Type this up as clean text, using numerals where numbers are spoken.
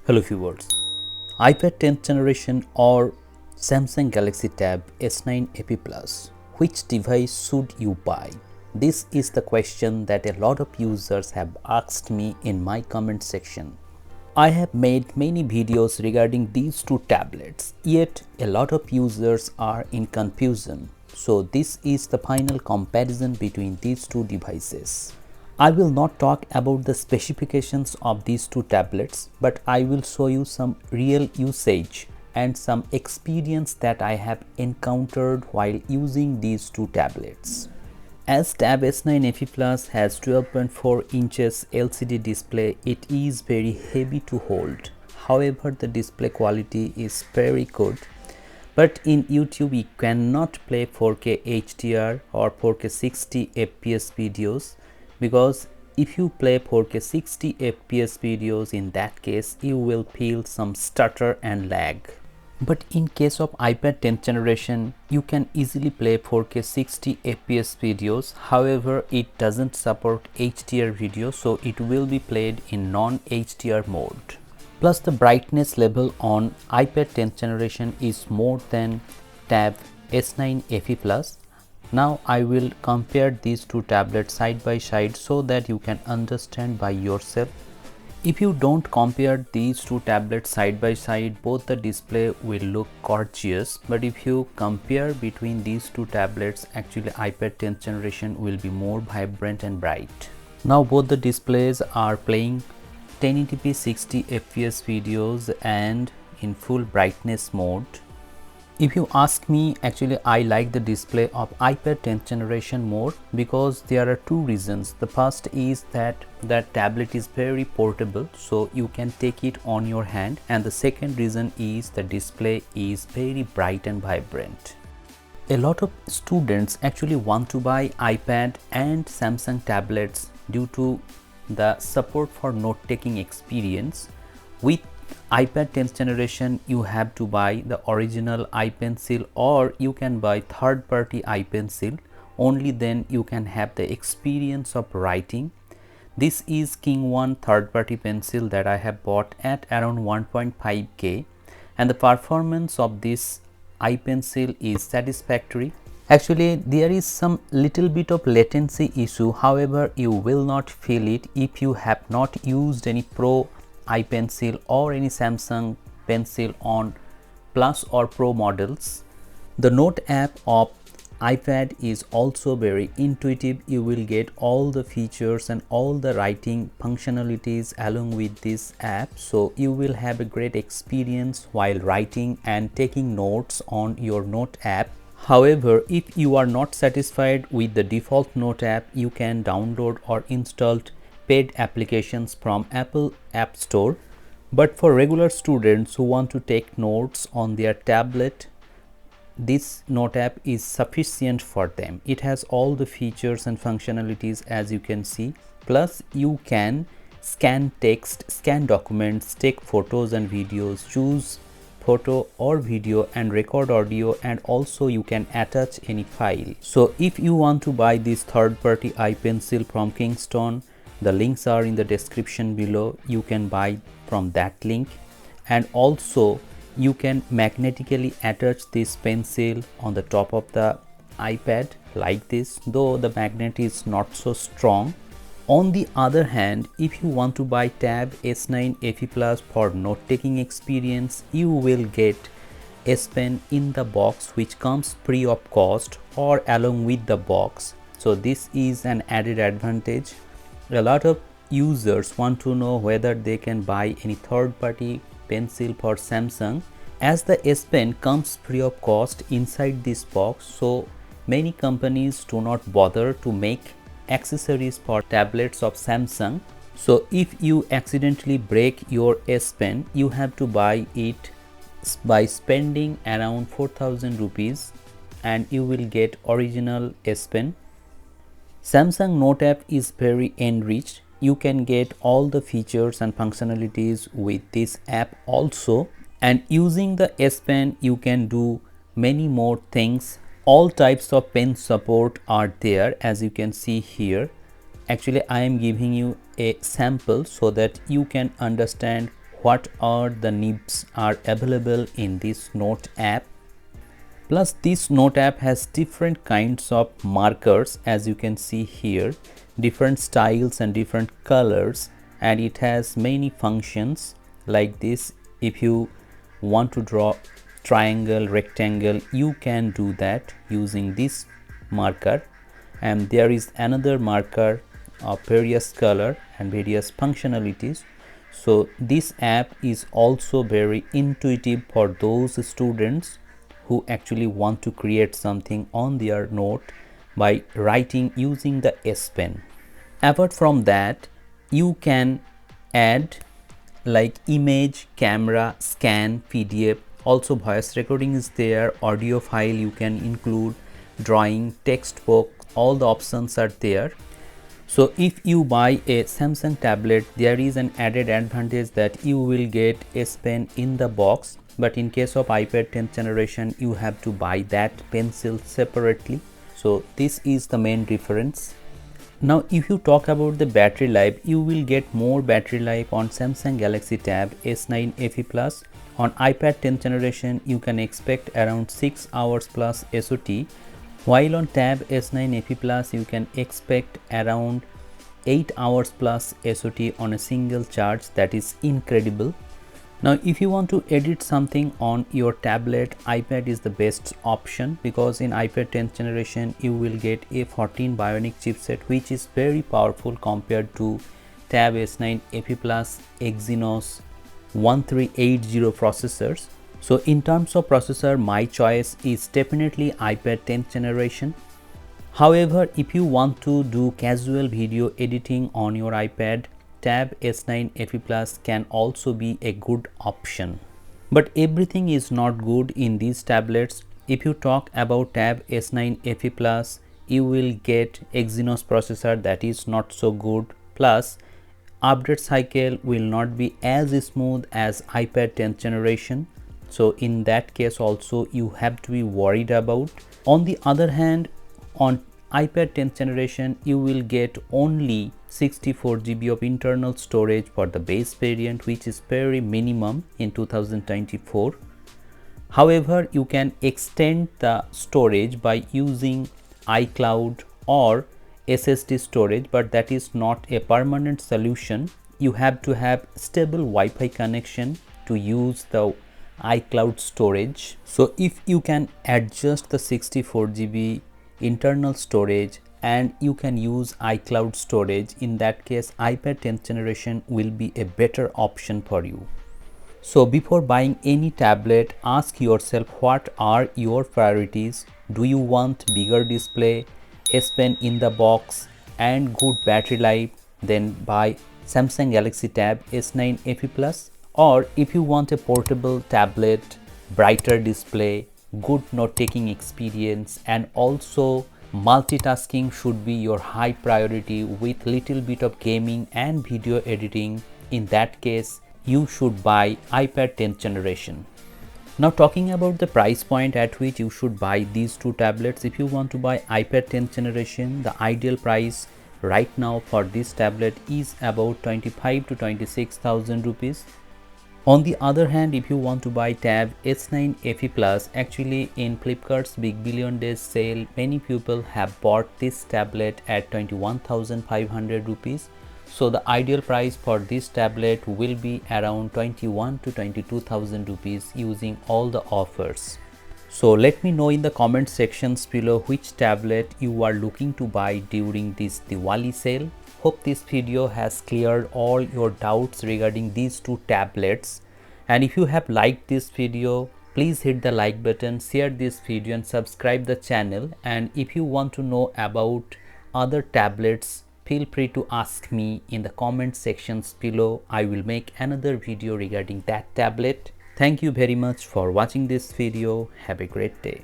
Hello viewers, iPad 10th generation or Samsung Galaxy Tab S9 AP Plus, which device should you buy? This is the question that a lot of users have asked me in my comment section. I have made many videos regarding these two tablets, yet a lot of users are in confusion. So this is the final comparison between these two devices. I will not talk about the specifications of these two tablets, but I will show you some real usage and some experience that I have encountered while using these two tablets. As Tab S9 FE Plus has 12.4 inches LCD display, it is very heavy to hold. However, the display quality is very good. But in YouTube, you cannot play 4K HDR or 4K 60 FPS videos, because if you play 4K 60 FPS videos, in that case you will feel some stutter and lag. But in case of iPad 10th generation, you can easily play 4K 60 FPS videos. However, it doesn't support HDR video, so it will be played in non-HDR mode. Plus, the brightness level on iPad 10th generation is more than Tab S9 FE Plus. Now I will compare these two tablets side by side so that you can understand by yourself. If you don't compare these two tablets side by side, both the display will look gorgeous, but if you compare between these two tablets, actually iPad 10th generation will be more vibrant and bright. Now both the displays are playing 1080p 60 fps videos and in full brightness mode. If you ask me, actually I like the display of iPad 10th generation more because there are two reasons. The first is that tablet is very portable, so you can take it on your hand, and the second reason is the display is very bright and vibrant. A lot of students actually want to buy iPad and Samsung tablets due to the support for note-taking experience. With iPad 10th generation, you have to buy the original ipencil, or you can buy third-party ipencil. Only then you can have the experience of writing. This is Kingone third-party pencil that I have bought at around 1.5k, and the performance of this ipencil is satisfactory. Actually, there is some little bit of latency issue. However, you will not feel it if you have not used any Pro ipencil or any Samsung pencil on Plus or Pro models. The Note app of iPad is also very intuitive. You will get all the features and all the writing functionalities along with this app, so you will have a great experience while writing and taking notes on your Note app. However, if you are not satisfied with the default Note app, you can download or install paid applications from Apple App Store. But for regular students who want to take notes on their tablet, this Note app is sufficient for them. It has all the features and functionalities as you can see. Plus, you can scan text, scan documents, take photos and videos, choose photo or video and record audio, and also you can attach any file. So if you want to buy this third-party ipencil from Kingston, the links are in the description below. You can buy from that link, and also you can magnetically attach this pencil on the top of the iPad like this, though the magnet is not so strong. On the other hand, if you want to buy Tab S9 FE Plus for note-taking experience, you will get S Pen in the box, which comes free of cost or along with the box. So this is an added advantage. A lot of users want to know whether they can buy any third-party pencil for Samsung. As the S Pen comes free of cost inside this box, so many companies do not bother to make accessories for tablets of Samsung. So if you accidentally break your S Pen, you have to buy it by spending around 4000 rupees, and you will get original S Pen. Samsung Note app is very enriched. You can get all the features and functionalities with this app also, and using the S Pen you can do many more things. All types of pen support are there, as you can see here. Actually, I am giving you a sample so that you can understand what are the nibs are available in this note app. Plus this note app has different kinds of markers, as you can see here, different styles and different colors, and it has many functions like this. If you want to draw triangle, rectangle, you can do that using this marker. And there is another marker of various color and various functionalities. So this app is also very intuitive for those students who actually want to create something on their note by writing using the S Pen. Apart from that, you can add like image, camera, scan, PDF, also voice recording is there, audio file you can include, drawing, textbook, all the options are there. So if you buy a Samsung tablet, there is an added advantage that you will get S Pen in the box, but in case of iPad 10th generation you have to buy that pencil separately. So this is the main difference. Now if you talk about the battery life, you will get more battery life on Samsung Galaxy Tab S9 FE Plus. On iPad 10th generation you can expect around 6 hours plus SOT, while on Tab S9 FE Plus you can expect around 8 hours plus SOT on a single charge. That is incredible. Now if you want to edit something on your tablet, iPad is the best option, because in iPad 10th generation you will get a 14 Bionic chipset, which is very powerful compared to Tab S9 FE Plus Exynos 1380 processors. So in terms of processor, my choice is definitely iPad 10th generation. However, if you want to do casual video editing on your iPad, Tab S9 FE Plus can also be a good option. But everything is not good in these tablets. If you talk about Tab S9 FE Plus, you will get Exynos processor that is not so good. Plus, update cycle will not be as smooth as iPad 10th generation. So in that case also you have to be worried about. On the other hand, on iPad 10th generation you will get only 64 GB of internal storage for the base variant, which is very minimum in 2024. However, you can extend the storage by using iCloud or SSD storage, but that is not a permanent solution. You have to have stable Wi-Fi connection to use the iCloud storage. So if you can adjust the 64 GB internal storage and you can use iCloud storage, in that case iPad 10th generation will be a better option for you. So before buying any tablet, ask yourself what are your priorities. Do you want bigger display, S Pen in the box and good battery life? Then buy Samsung Galaxy Tab S9 FE Plus. Or if you want a portable tablet, brighter display, good note-taking experience, and also multitasking should be your high priority with little bit of gaming and video editing, in that case you should buy iPad 10th generation. Now talking about the price point at which you should buy these two tablets, if you want to buy iPad 10th generation, the ideal price right now for this tablet is about 25 to 26,000 rupees. On the other hand, if you want to buy Tab S9 FE Plus, actually in Flipkart's Big Billion Days sale, many people have bought this tablet at 21,500 rupees. So the ideal price for this tablet will be around 21 to 22,000 rupees using all the offers. So let me know in the comment sections below which tablet you are looking to buy during this Diwali sale. Hope this video has cleared all your doubts regarding these two tablets. And if you have liked this video, please hit the like button, share this video and subscribe the channel. And if you want to know about other tablets, feel free to ask me in the comment sections below. I will make another video regarding that tablet. Thank you very much for watching this video. Have a great day.